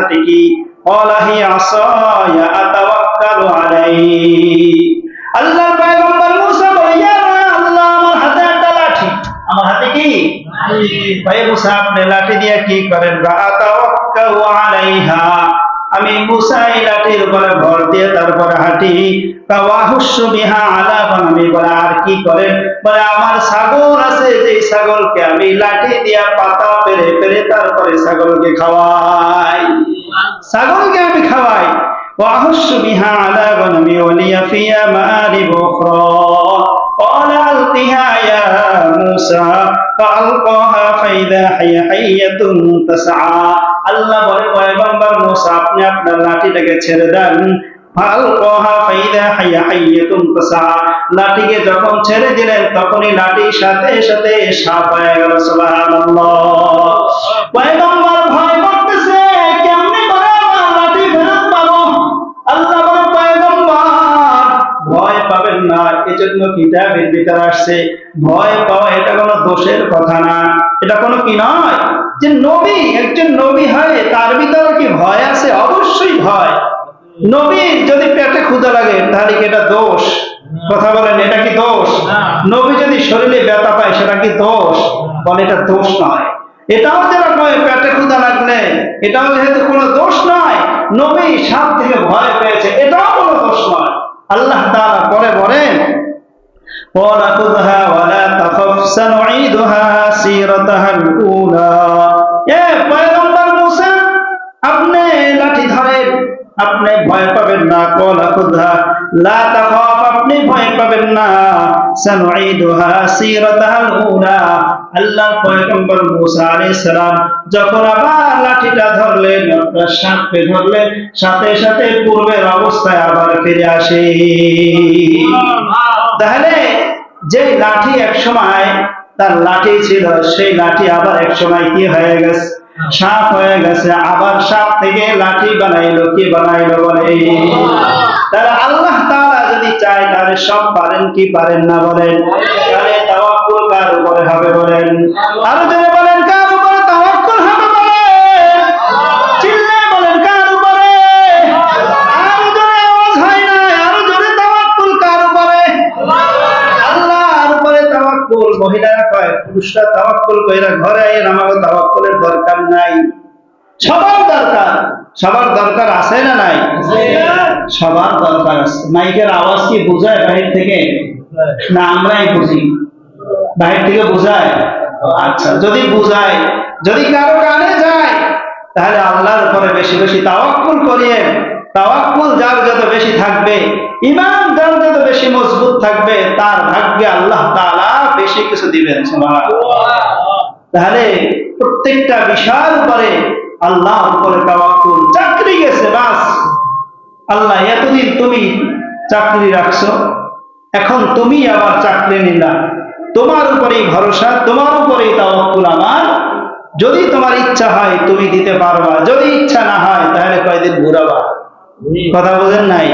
হাতে কি? ক্বালা হিয়া আসায়া আতাওয়াক্কালু আলাইহি। আল্লাহর পয়গম্বর মুসা বলে, ইয়া আল্লাহ, আমার হাতে একটা লাঠি। আমার হাতে কি? ভাই মুসা, আপনি লাঠি দিয়ে কি করেন? আতাওয়াক্কালু আলাইহা, আমি মুসা এই লাঠির উপরে ভর দিয়ে তারপরে হাঁটি। তাওয়াহুসু বিহা আলা বানামি, বলে আর কি করেন? বলে আমার ছাগল আছে, যে ছাগলকে আমি লাঠি দিয়া পাতা পেরে পেরে তারপরে ছাগলকে খাওয়াই। ছাগলকে আমি খাওয়াই। ওয়াহুসু বিহা আলা বানামি ওয়ালিয়া ফিয়া মারিব উখরা। قال ألقها يا موسى فألقاها فإذا هي حية تسعى। আল্লাহ বলে, পয়গম্বর মুসা, আপনি আপনার লাঠিটাকে ছেড়ে দেন। ফালকাহা ফাইদা হিয়া হাইয়াতুন তাসআ, লাঠিকে যখন ছেড়ে দিলেন তখনই লাঠির সাথে সাথে সাপ হয়ে গেল। সুবহানাল্লাহ। পয়গম্বর ভয় করতেছে, কেমনে করে আমার লাঠি ফেরত পাবো? আল্লাহ বলে, পয়গম্বর ভয় পাবেন না, এজন্য কিতাবের ভিতরে আসছে ভয় পাওয়া এটা কোনো দোষের কথা না। এটা কোনো কি নয় যে নবী, একজন নবী হয় তার ভিতরে কি ভয় আছে? অবশ্যই ভয়। নবীর যদি পেটে ক্ষুধা লাগে তাহলে কি এটা দোষ? কথা বলেন, এটা কি দোষ? নবী যদি শরীরে ব্যথা পায় সেটা কি দোষ? বলে এটা দোষ নয়। এটাও যেরকম পেটে ক্ষুধা লাগলে এটাও যেহেতু কোনো দোষ নয়, নবী সাপ থেকে ভয় পেয়েছে এটাও কোনো দোষ নয়। আল্লাহ তাআলা পরে বলেন, قال خذها ولا تخف سنعيدها سيرتها الأولى। এ পয়গম্বর মুসা, আপনি লাঠি ধরেন, আপনি ভয় পাবেন না। ক্বালা খুযহা লা তাখাফ, আপনি ভয় পাবেন না। সানুঈদুহা সিরাতাহাল উলা। আল্লাহর পয়গম্বর মুসা আলাইহিস সালাম যখন আবার লাঠিটা ধরলেন, আপনার সাপকে ধরলেন, সাথে সাথে পূর্বের অবস্থায় আবার ফিরে আসে। তাহলে যে লাঠি এক সময় তার লাঠি ছিল, সেই লাঠি আবার এক সময় কি হয়ে গেছে? সাপ হয়ে গেছে। আবার সাপ থেকে লাঠি বানাইলো, কি বানাইলো? বলে তারা আল্লাহ তাআলা যদি চায় তাহলে সব পারেন কি পারেন না? বলেন। তাহলে তাওয়াক্কুল কার উপরে হবে? বলেন। আরো জোরে বলেন, কার উপরে তাওয়াক্কুল হবে? বলেন। চিল্লায়ে বলেন, কার উপরে? আরো জোরে আওয়াজ হয় না, আরো জোরে, তাওয়াক্কুল কার উপরে? আল্লাহর উপরে তাওয়াক্কুল। মহিলারা কয়, পুরুষরা তাওয়াক্কুল কইরা ঘরে আইন, আমাকে তাওয়াক্কুলের দরকার নাই। সবার দরকার, সবার দরকার আছে না নাই? সবার দরকার আছে। মাইকের আওয়াজ কি বোঝায় বাহির থেকে? না আমরাই বুঝি? বাহির থেকে বোঝায়? আচ্ছা, যদি বোঝায়, যদি কারো কানে যায়, তাহলে আল্লাহর উপরে বেশি বেশি তাওয়াক্কুল করিয়েন। তাওয়াক্কুল যার যত বেশি থাকবে, ঈমান যার যত বেশি মজবুত থাকবে, তার ভাগ্যে আল্লাহ তাআলা বেশি কিছু দিবেন। সুবহানাল্লাহ। তাহলে প্রত্যেকটা বিষয়ের উপরে আল্লাহর উপরে তাওয়াক্কুল। চাকরি গেছে, বাস, আল্লাহ এতদিন তুমি চাকরি রাখছো, এখন তুমি আবার চাকরি নিলা, তোমার উপরেই ভরসা, তোমার উপরেই তাওয়াক্কুল আমার। যদি তোমার ইচ্ছা হয় তুমি দিতে পারবা, যদি ইচ্ছা না হয় তাহলে কয়দিন ঘুরাবা। কথা বোঝেন নাই?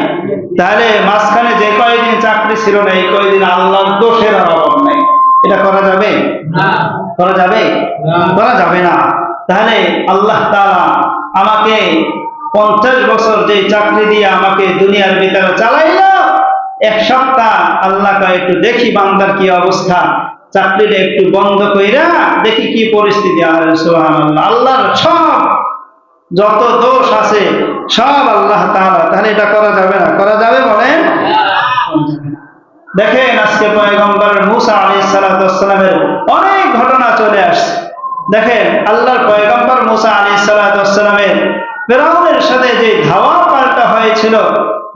তাহলে মাঝখানে যে কয়দিন চাকরি ছিল না, এই কয়দিন আল্লাহর দোষের অভাব নাই। এটা করা যাবে? করা যাবে? করা যাবে না। তাহলে আল্লাহ তাআলা আমাকে 50 বছর যে চাকরি দিয়ে আমাকে দুনিয়ার ভিতরে চালাইলো, এক সপ্তাহ আল্লাহ কয় একটু দেখি বান্দার কি অবস্থা, চাকরিটা একটু বন্ধ কইরা দেখি কি পরিস্থিতি। আর সুবহানাল্লাহ, আল্লাহর সব যত দোষ আছে সব আল্লাহ তাআলা। তাহলে এটা করা যাবে না? করা যাবে? বলেন। দেখেন আজকে পয়গম্বর মুসা আলাইহিস সালামের অনেক ঘটনা চলে আসছে। দেখেন আল্লাহর পয়গম্বর মুসা আলাইহিস সালামের ফিরআউনের সাথে যে ধাওয়া পাল্টা হয়েছিল,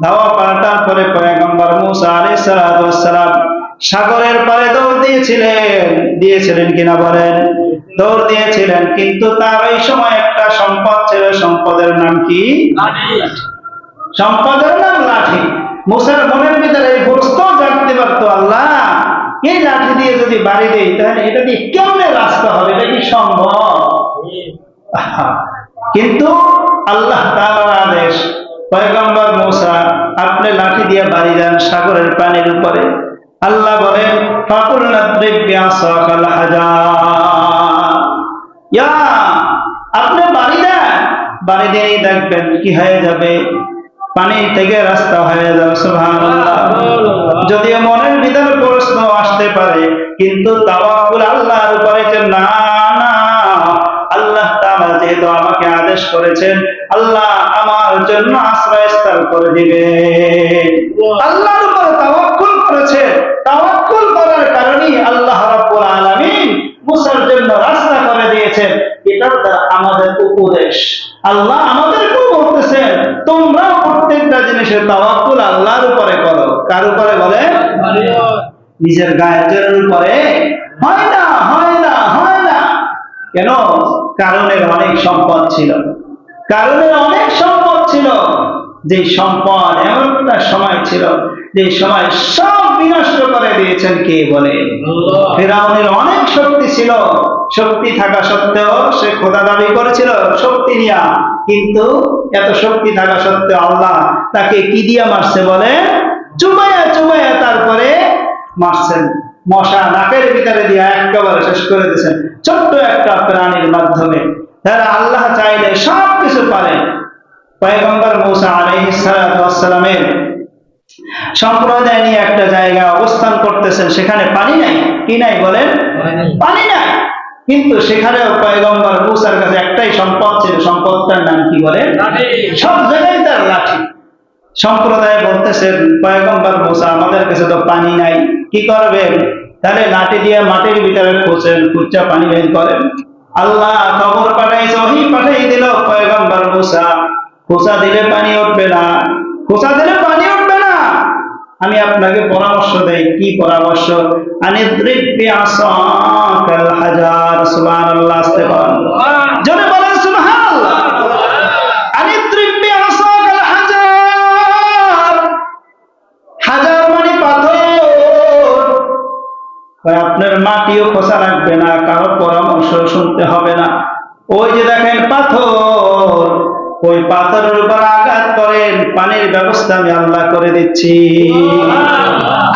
ধাওয়া পাল্টার পরে পয়গম্বর মুসা আলাইহিস সালাম সাগরের পাড়ে দৌড় দিয়েছিলেন কিনা? বলেন। দৌড় দিয়েছিলেন, কিন্তু তার ওই সময় একটা সম্পদ ছিল। সম্পদের নাম কি? সম্পদের নাম লাঠি। মুসার মনের ভিতরে এই প্রশ্ন জাগতে পারতো, আল্লাহ এই লাঠি দিয়ে যদি বাড়ি দেই তাহলে এটা দিয়ে কেমনে রাস্তা হবে? এটা কি সম্ভব? কিন্তু আল্লাহ তাআলার আদেশ, পয়গম্বর মুসা আপনি লাঠি দিয়ে বাড়ি দেন সাগরের পানির উপরে। আল্লাহ বলেন, ফাকুলনা দ্রিব বিআসাকাল হাজার, ইয়া আপনি বাড়ি দেন বাড়ি দিয়েই দেখবেন কি হয়ে যাবে, পানি থেকে রাস্তা হয়ে যাবে। সুবহানাল্লাহ। যদিও মনের ভিতরে প্রশ্ন আসতে পারে, কিন্তু তাওয়াক্কুল আল্লাহর উপরে যে না না, আল্লাহ তাআলা যেহেতু আমাকে আদেশ করেছেন, আল্লাহ আমার জন্য আশ্রয়স্থল করে দিবে। আল্লাহর উপরে তাওয়াক্কুল করেছে, তাওয়াক্কুল করার কারণেই আল্লাহ রাব্বুল আলামিন মুসার জন্য রাস্তা করে দিয়েছেন। এটা আমাদের উপদেশ। আল্লাহ আমাদেরকেও বলতেছেন, তোমরা প্রত্যেকটা জিনিসের তাওয়াক্কুল আল্লাহর উপরে করো। কার উপরে বলে? নিজের গায়ের উপরে হয় না, হয় না, হয় না। কেন? কারণের অনেক সম্পদ ছিল, কারণের অনেক সম্পদ ছিল। যে সম্পদ এমন একটা সময় ছিল, যে সময় সব বিনষ্ট করে দিয়েছেন কে বলে? ফিরআউনের অনেক শক্তি ছিল, শক্তি থাকা সত্ত্বেও সে খোদা দাবি করেছিল শক্তি নিয়া, কিন্তু এত শক্তি থাকা সত্ত্বেও আল্লাহ তাকে কি দিয়া মারছে বলে? চুবাইয়া চুবাইয়া তারপরে মারছেন। মশা নাকের ভিতরে দিয়া একেবারে শেষ করে দিয়েছেন, ছোট্ট একটা প্রাণীর মাধ্যমে। তারা আল্লাহ চাইলে সব কিছু পারে। পয়গম্বর মূসা আলাইহিস সালাতু ওয়াস সালামের সম্প্রদায় নিয়ে একটা জায়গা অবস্থান করতেছেন, সেখানে পানি নাই। কি নাই বলেন? পানি নাই। কিন্তু সেখানেও পয়গম্বর মূসার কাছে একটাই সম্পদ ছিল, সম্পদটার নাম কি বলেন? সব জায়গায় তার লাঠি। সম্প্রদায় বলতেছেন, পয়গম্বর মূসা আমাদের কাছে তো পানি নাই, কি করবেন? তাহলে লাঠি দিয়ে মাটির ভিতরে খোঁচেন, খুঁচা পানি বের করেন। আল্লাহ খবর পাঠাইছে, ওহী পাঠাই দিল, পয়গম্বর মূসা খোঁচা দিলে পানি উঠবে না, খোঁচা দিলে পানি উঠবে না। আমি আপনাকে পরামর্শ দেই। কি পরামর্শ? আনিদ্রিব বিআসাকাল হাজার। সুবহানাল্লাহ। আস্তে বলেন, জোরে বলেন সুবহানাল্লাহ। আনিদ্রিব বিআসাকাল হাজার। হাজার মানে পাথর। আপনার মাটিও খোঁচা লাগবে না, কারো পরামর্শ শুনতে হবে না। ওই যে দেখেন পাথর, ওই পাথরের উপর আঘাত করেন, পানির ব্যবস্থা আমি আল্লাহ করে দিচ্ছি।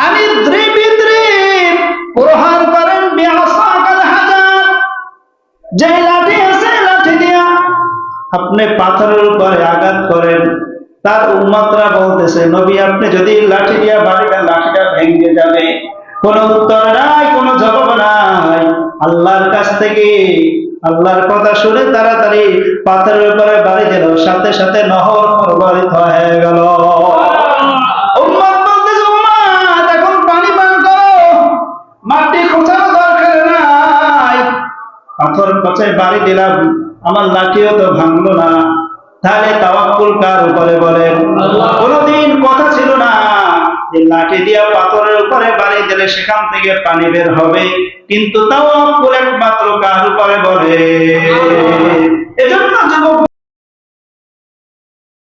আমি প্রহার করেন বিআসাকাল হাজার। যে লাঠি আছে লাঠি দিয়া আপনি পাথরের উপরে আঘাত করেন। তার উম্মতরা বলতেছে, নবী আপনি যদি লাঠি দিয়া বাড়িটা, লাঠিটা ভেঙে যাবে। কোন উত্তর নাই, কোন জবাব নাই আল্লাহর কাছ থেকে। আল্লাহর কথা শুনে তাড়াতাড়ি পাথরের উপরে বাড়ি দিল, সাথে সাথে নহর প্রবাহিত হয়ে গেল। উম্মত বলতেছে, উম্মত এখন পানি পান করো, মাটি খোঁচার দরকার নাই। পাথর খোঁচায় বাড়ি দিলাম, আমার লাঠিও তো ভাঙলো না। তাহলে তাওয়াক্কুল কার উপরে বলেন? কোনদিন কথা ছিল না যে লাঠি দিয়া পাথরের উপরে বাড়ি দিলে সেখান থেকে পানি বের হবে, কিন্তু তাওয়াক্কুল একমাত্র কার উপরে বলে? এজন্য যুবক